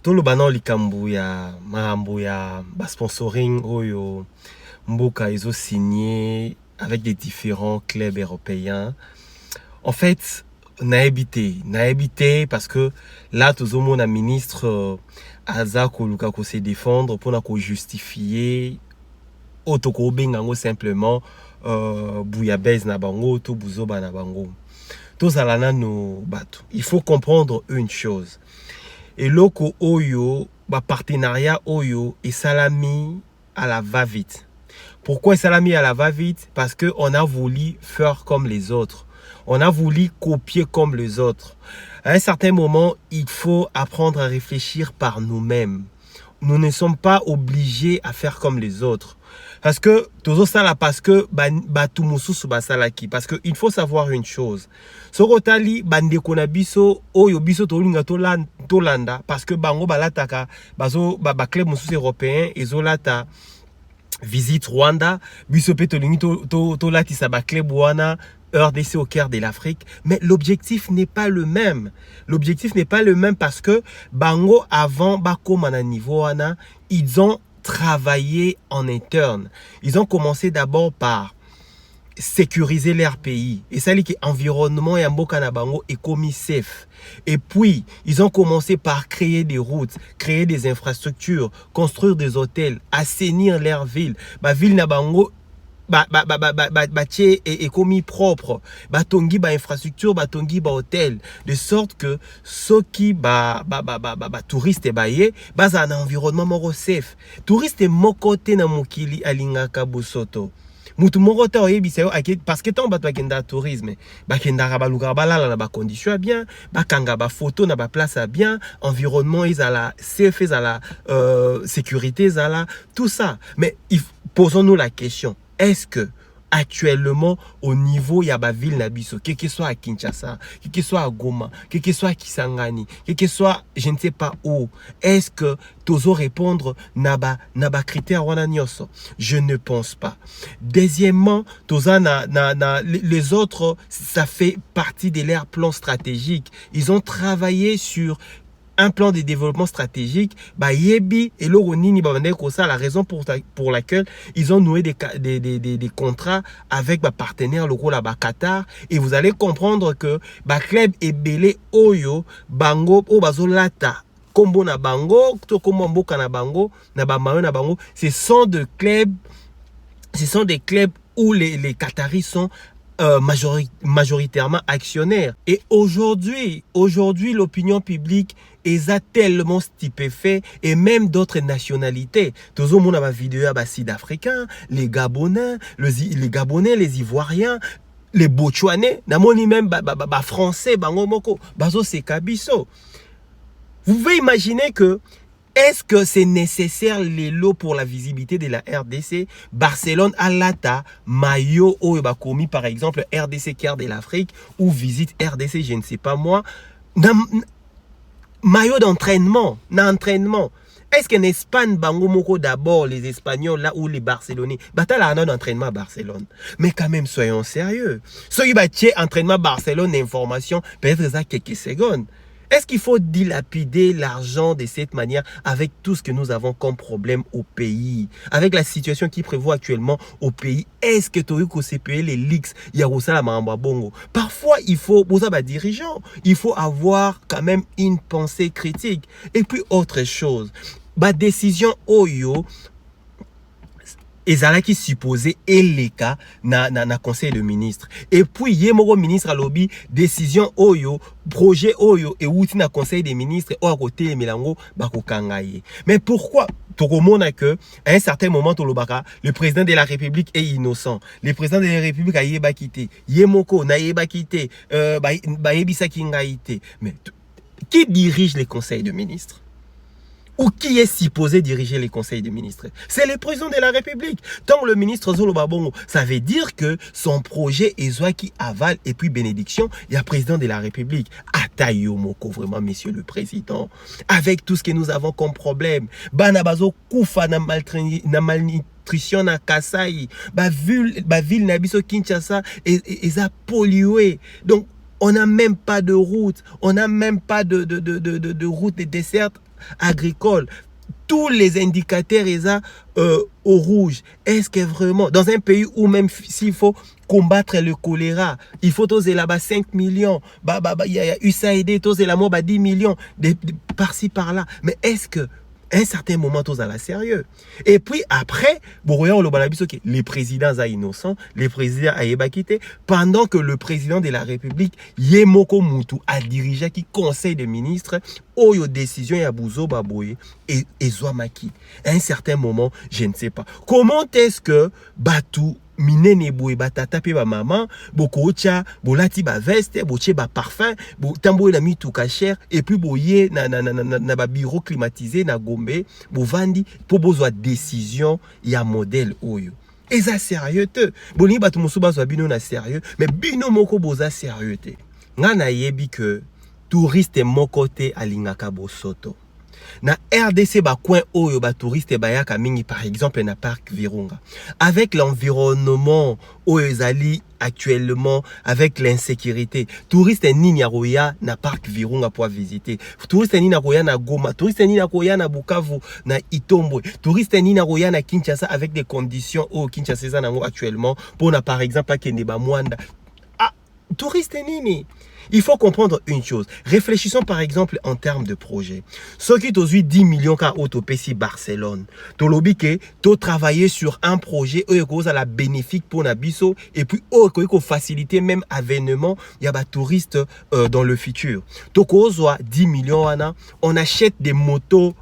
toloba na likambo ya mahambo ya sponsoring oyo mboka ils ont signé avec des différents clubs européens. En fait, n'a habité parce que là tout le monde a ministre aza koluka ko se défendre pour na ko justifier otoko bengango simplement bouillabaisse na bango to buzoba na bango. Tous alana no bato. Il faut comprendre une chose. Et loko oyo ba partenariat oyo et salami à la va-vite. Pourquoi salami à la va-vite? Parce que on a voulu faire comme les autres. On a voulu copier comme les autres. À un certain moment, il faut apprendre à réfléchir par nous-mêmes. Nous ne sommes pas obligés à faire comme les autres. Parce que toujours ça là, parce que parce que il faut savoir une chose. Sorotali bande konabiso oyo biso tolinga tolanda parce que bango balataka bazo ba club mususu européen ezolata visite Rwanda biso pe tolingi tolatisa ba club wana RDC au cœur de l'Afrique, mais l'objectif n'est pas le même. L'objectif n'est pas le même parce que bango avant bako mana niveau wana, ils ont travaillé en interne. Ils ont commencé d'abord par sécuriser leur pays. Et ça, c'est l'environnement et mboka na bango est commis safe. Et puis, ils ont commencé par créer des routes, créer des infrastructures, construire des hôtels, assainir leur ville. Ba ville na bango est commis propre, tongi ba infrastructure, tongi ba hôtel, de sorte que ceux qui touristes baye basa un environnement moro safe. Touristes mokote na mokili alingaka bosoto. Mutu moko ta oyebisa yo parce que tant bato bakenda tourisme bakenda baluka balala na ba condition bien, bakanga ba photo na ba place bien, environnement izala safe izala sécurité izala tout ça. Mais posons-nous la question. Est-ce que actuellement au niveau yaba ville nabiso, quel que soit à Kinshasa, quel que soit à Goma, quel que soit à Kisangani, quel que soit je ne sais pas où, est-ce que tozo répondre naba critère wana nyoso? Je ne pense pas. Deuxièmement, toza les autres, ça fait partie de leur plan stratégique. Ils ont travaillé sur un plan de développement stratégique, yebi et l'oronini ça la raison pour laquelle ils ont noué des contrats avec partenaires locaux là Qatar, et vous allez comprendre que club est belé oyo bango o bazolata kombo na bango to kombo mboka na bango na ba mayo na bango, ce sont des clubs où les Qataris sont majoritairement actionnaires. Et aujourd'hui l'opinion publique est tellement stupéfait, et même d'autres nationalités. Tout le monde a vidéo à sud-africains, les Gabonais, les Ivoiriens, les Botswanais, namoni même français, bango moko, bazo se kabiso. Vous pouvez imaginer que est-ce que c'est nécessaire les lots pour la visibilité de la RDC? Barcelone alata maillot ou commis par exemple RDC cœur de l'Afrique ou visite RDC, je ne sais pas moi. Maillot d'entraînement, Est-ce qu'en Espagne, bango moko d'abord les Espagnols là ou les Barcelonais, batala un entraînement à Barcelone. Mais quand même soyons sérieux. Soyez bâtier entraînement Barcelone d'information peut-être ça quelques secondes. Est-ce qu'il faut dilapider l'argent de cette manière avec tout ce que nous avons comme problème au pays? Avec la situation qui prévaut actuellement au pays, est-ce que tu as payer les leaks? Bongo. Parfois, il faut, pour ça, dirigeant, il faut avoir quand même une pensée critique. Et puis, autre chose, décision Oyo, ezala qui supposé et les cas na conseil de ministre, et puis yemoko ministre à lobby décision oyo projet oyo et outi na conseil des ministres au à côté milango bakokangaye. Mais pourquoi tokomona que à un certain moment tolobaka le président de la République est innocent, le président de la République a yeba quitté yemoko na yeba quitté yebisa kingaite? Mais qui dirige les conseils de ministres? Ou qui est supposé diriger les conseils des ministres? C'est le président de la République. Tant le ministre Zolo Babongo, ça veut dire que son projet est qui avale et puis bénédiction, il y a président de la République. Atayo Moko, vraiment, monsieur le président. Avec tout ce que nous avons comme problème. Koufa na malnutrition na Kasai. Ville Nabiso Kinshasa est pollué. Donc, On n'a même pas de route, on n'a même pas de route et dessert agricole. Tous les indicateurs au rouge. Est-ce que vraiment, dans un pays où même s'il faut combattre le choléra, il faut oser là-bas 5 millions, il y a USAID, oser là-bas 10 millions, par-ci par-là. Mais est-ce que à un certain moment, tous à la sérieux. Et puis après, les présidents sont innocents, les présidents sont quittés, pendant que le président de la République, Yemoko Moutou, a dirigé qui conseil des ministres, Oyo décision ya Bouzo Baboye et Zouamaki. À un certain moment, je ne sais pas. Comment est-ce que Batou minene boye batata pe ba maman boko cha bolati ba veste boche ba parfum bo tambo na mituka cher et puis boye na ba bureau climatisé na Gombe bo vandi po bozwa décision ya modèle oyo eza sérieux te boni batu musu bazwa bino na sérieux mais bino moko boza sérieux te nga na yebi que touriste moko te alingaka bosoto. Na RDC ba coin oyo ba touriste bayaka mingi par exemple na parc Virunga avec l'environnement oyo ezali actuellement avec l'insécurité touriste nini aroya na parc Virunga pour visiter touriste nini aroya na Goma touriste nini aroya na Bukavu na Itombwe touriste nini aroya na Kinshasa avec des conditions au Kinshasa nango actuellement pour na par exemple akende ba Mwanda touriste nini. Il faut comprendre une chose. Réfléchissons par exemple en termes de projet. Ceux qui ont 10 millions car autopécie Barcelone. To lobby que to travailler sur un projet à la bénéfique pour Nabiso et puis ko faciliter même avènement il y a des touristes dans le futur. To ko 10 millions on achète des motos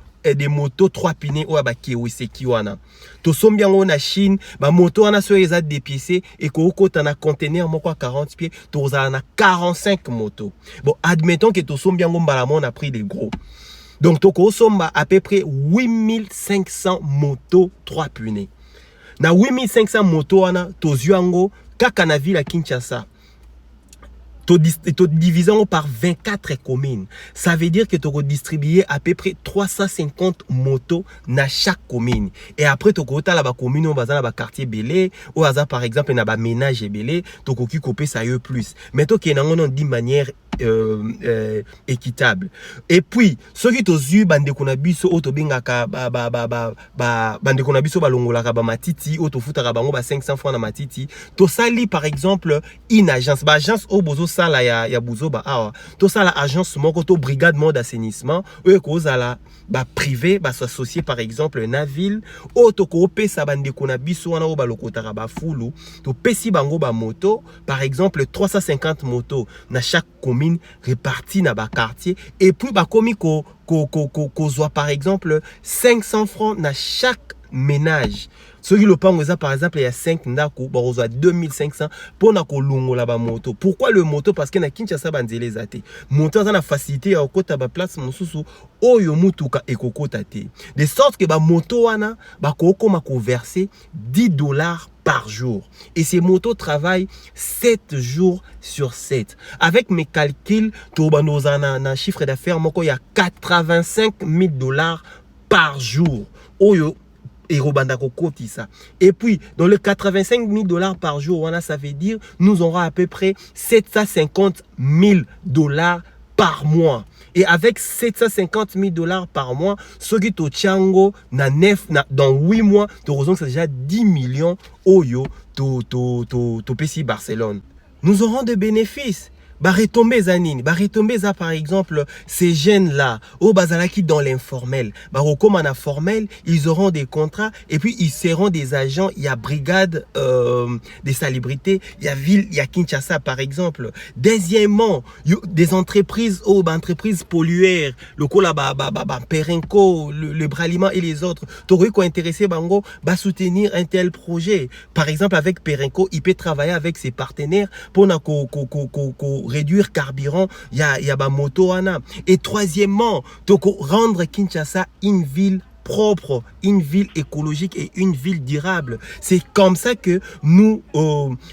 3 pinés ou ba Kawasaki wana. To sombiango na Chine, ba moto wana so eza dépiécé et ko kota na conteneur moko 40 pieds, to za na 45 motos. Bon, admettons que to sombiango mbalamon a pris des gros. Donc to ko somba à peu près 8500 motos 3 pinés. Na 8500 motos wana to zuango kaka na ville à Kinshasa. Divisant par 24 communes. Ça veut dire que tu redistribuer à peu près 350 motos dans chaque commune. Et après, tu as la commune, on va dans le quartier belé, ou par exemple, on a un ménage belé, tu as coupé ça plus. Mais tu as d'une manière équitable. Et puis, ceux qui ont eu bande konabiso auto bingaka bande konabiso balongolaka ba matiti auto futaka bango ba 500 francs na matiti to sali par exemple une agence ba agence au bozo sala ya buzo ba awa to sala agence moko to brigade mode d'assainissement eux kozala ba privé ba s'associer par exemple na ville auto ko pesa bande konabiso wana o balokotaka ba fulu to pesi bango ba moto par exemple 350 motos na chaque commune répartis dans le quartier et puis bah comme qu'on soit par exemple 500 francs dans chaque ménage. Ceux qui le pensent, par exemple, il y a 5 ndako, bah, on a 2500 pour na kolongo la ba moto. Pourquoi le moto? Parce que na Kinshasa banzele zate. Moto a la facilité à kota ba place mosusu oyo mutuka ekokota te. De sorte que ba moto wana ba koko mako verser $10 par jour. Et ces motos travaillent 7 jours sur 7. Avec mes calculs, un chiffre d'affaires, il y a $85,000 par jour. Oyo. Et puis, dans les $85,000 par jour, ça veut dire nous aurons à peu près $750,000 par mois. Et avec $750,000 par mois, ce qui est Tchango, dans 8 mois, c'est déjà 10 millions Oyo, Pessi Barcelone. Nous aurons des bénéfices. Retomber ça par exemple ces jeunes là au bazalaki dans l'informel comme en informel ils auront des contrats et puis ils seront des agents. Il y a brigade des salubrités, il y a ville, il y a Kinshasa par exemple. Deuxièmement des entreprises entreprises polluaires le Perenco, le Braliment et les autres t'aurais quoi intéressé bango soutenir un tel projet. Par exemple avec Perenco il peut travailler avec ses partenaires pour réduire carburant, il y a ba moto wana. Et troisièmement, rendre Kinshasa une ville propre, une ville écologique et une ville durable. C'est comme ça que nous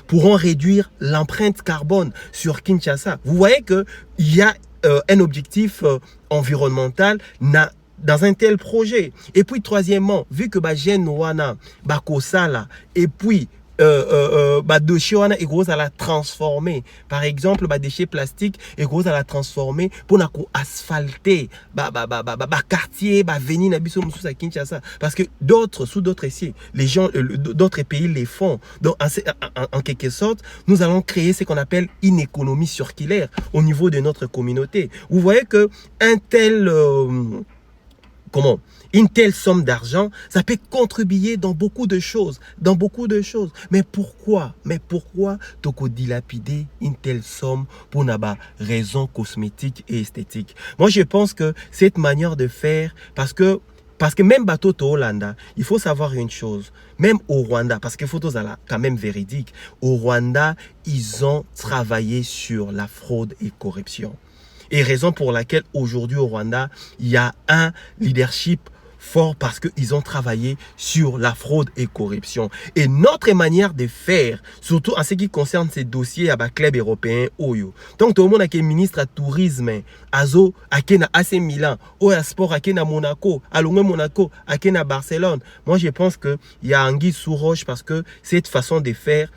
pourrons réduire l'empreinte carbone sur Kinshasa. Vous voyez que il y a un objectif environnemental dans un tel projet. Et puis troisièmement, vu que ba jeune wana ba kosala et puis déchets wana et gros à la transformer. Par exemple, déchets plastiques et gros à la transformer pour na ko asphalter quartier veni na biso mususu à Kinshasa, parce que sous d'autres ici, les gens d'autres pays les font. Donc en quelque sorte, nous allons créer ce qu'on appelle une économie circulaire au niveau de notre communauté. Vous voyez que un tel une telle somme d'argent, ça peut contribuer dans beaucoup de choses, Mais pourquoi toko dilapider une telle somme pour une raison cosmétique et esthétique? Moi, je pense que cette manière de faire, parce que même bateau au Hollanda, il faut savoir une chose, même au Rwanda, parce que photos là quand même véridique, au Rwanda, ils ont travaillé sur la fraude et corruption. Et raison pour laquelle aujourd'hui au Rwanda, il y a un leadership fort parce qu'ils ont travaillé sur la fraude et corruption. Et notre manière de faire, surtout en ce qui concerne ces dossiers à club européen, donc tout le monde a qui ministre à tourisme, Azo, à qui na AC Milan, ou à sport, à qui na Monaco, à Longé Monaco, à qui na Barcelone. Moi, je pense qu'il y a anguille sous roche parce que cette façon de faire,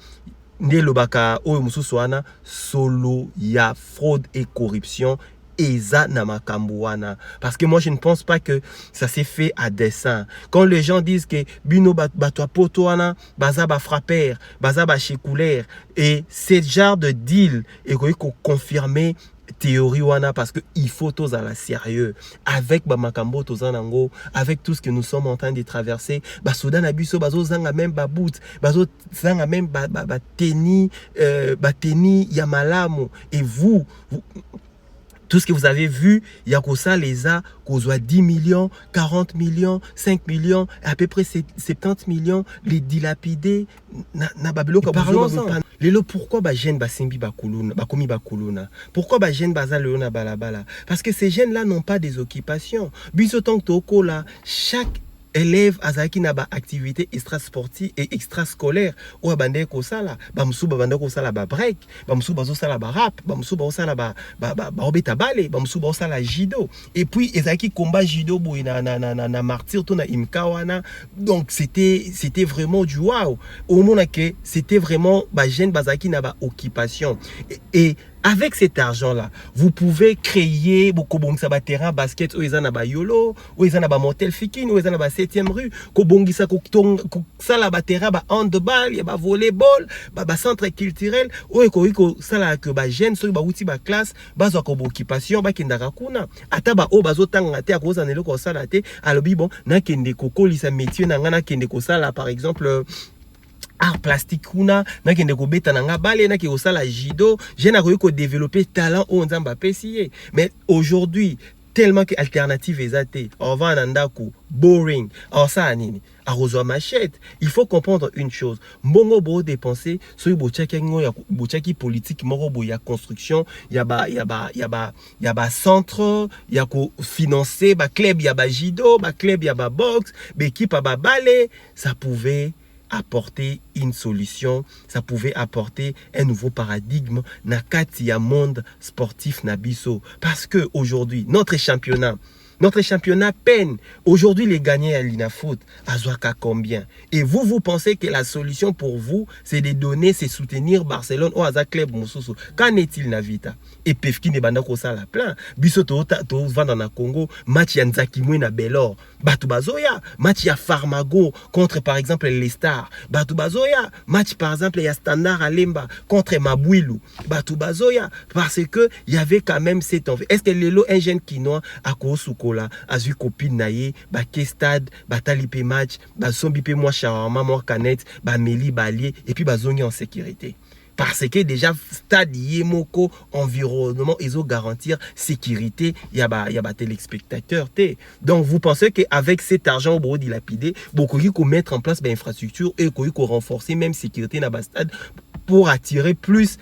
solo ya fraude et corruption eza na makambuana, parce que moi je ne pense pas que ça s'est fait à dessein. Quand les gens disent que bino batwa potoana baza ba frapper baza ba chekouler, et ce genre de deal et qu'on confirmer théorie wana, parce que il faut tous à la sérieux avec bamakambo tozanango, avec tout ce que nous sommes en train de traverser. Soudan abiso bazo zanga même boot, bazo zanga même teni yamalamu, et vous tout ce que vous avez vu, il y a que ça les a qu'aux 10 millions, 40 millions, 5 millions, à peu près 70 millions, les dilapidés. Parlons-en. Pourquoi les jeunes basimbi bakuluna, bakomi bakuluna? Pourquoi les jeunes bazaleona balabala? Parce que ces jeunes-là n'ont pas des occupations. Bisoton toko là, chaque élève azaki na ba activité extra-sportive et extra-scolaire ou abande ko sala bamsu babande ko sala ba break, bamsu bazo sala ba rap, bamsu bazo sala ba obeta bale, bamsu bazo sala judo, et puis ezaki combat judo boy na martyr to na imkawana. Donc c'était vraiment du waouh. Au monde que c'était vraiment ba jeune bazaki na ba occupation, et avec cet argent-là, vous pouvez créer beaucoup de terrain basket, ou ils en a yolo, ou ils en a motel fikin, ou ils en a 7e rue, kobongisa ça la terrain ba handball, ya ba volleyball, ba centre culturel, ou eko ça la que ba jeune so ba outi ba classe, ba zo ko occupation ba kindaka kuna. Ata ba o bazo tanga te ko za nelo ko sala te, alobi bon na kende ko kolisa métier na ngana kende ko sala par exemple art plastique kuna na kende ko beta na nga bale na ki osala judo, je na ko développer talent au nzamba pesier. Mais aujourd'hui tellement que alternative ezate, on va nandaku boring, alors ça anini arroso machette. Il faut comprendre une chose, mbongo bo dépenser so bochaki ngo ya bochaki politique moko bo ya construction, ya ba centre, ya ko financer ba club, ya ba judo, ba club, ya ba boxe, ba équipe ba ballet, ça pouvait apporter une solution, ça pouvait apporter un nouveau paradigme na kati ya monde sportif nabiso, parce que aujourd'hui notre championnat peine. Aujourd'hui, les gagnants à l'INAFOOT, à Zouaka combien? Et vous pensez que la solution pour vous, c'est de donner, c'est soutenir Barcelone ou Aza Club Moussousou. Qu'en est-il, Navita? Et Pefki ne banda ko sala plein. Biso to vanda na Congo, match ya Nzakimwe na Belor. Batu bazoya, match ya Farmago contre par exemple les Stars. Batu bazoya, match par exemple ya Standard Alemba contre Mabouilou. Batu bazoya, parce que il y avait quand même cette envie. Est-ce que Lelo, un jeune Kinois, à Kosukola, a vu copine naye, ba ke stade, ba talipe match, ba sombipe moi shawarma, moi canette, ba meli balier, et puis ba zongi en sécurité. Parce que déjà, stade yemoko, environnement, ils ont garantir sécurité, il y a téléspectateurs. Donc, vous pensez qu'avec cet argent au bureau dilapidé, beaucoup qui mettre en place l'infrastructure et qu'on renforcer même sécurité dans le stade pour attirer plus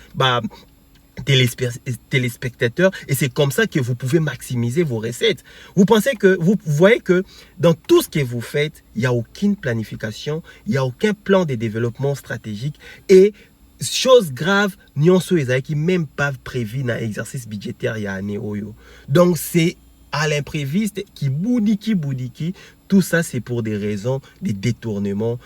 téléspectateurs, et c'est comme ça que vous pouvez maximiser vos recettes. Vous pensez que, vous voyez que dans tout ce que vous faites, il n'y a aucune planification, il n'y a aucun plan de développement stratégique, et chose grave, nyonso ezaki même pas prévu dans l'exercice budgétaire il y a année oyo. Donc c'est à l'impréviste qui boudiki. Tout ça c'est pour des raisons de détournement.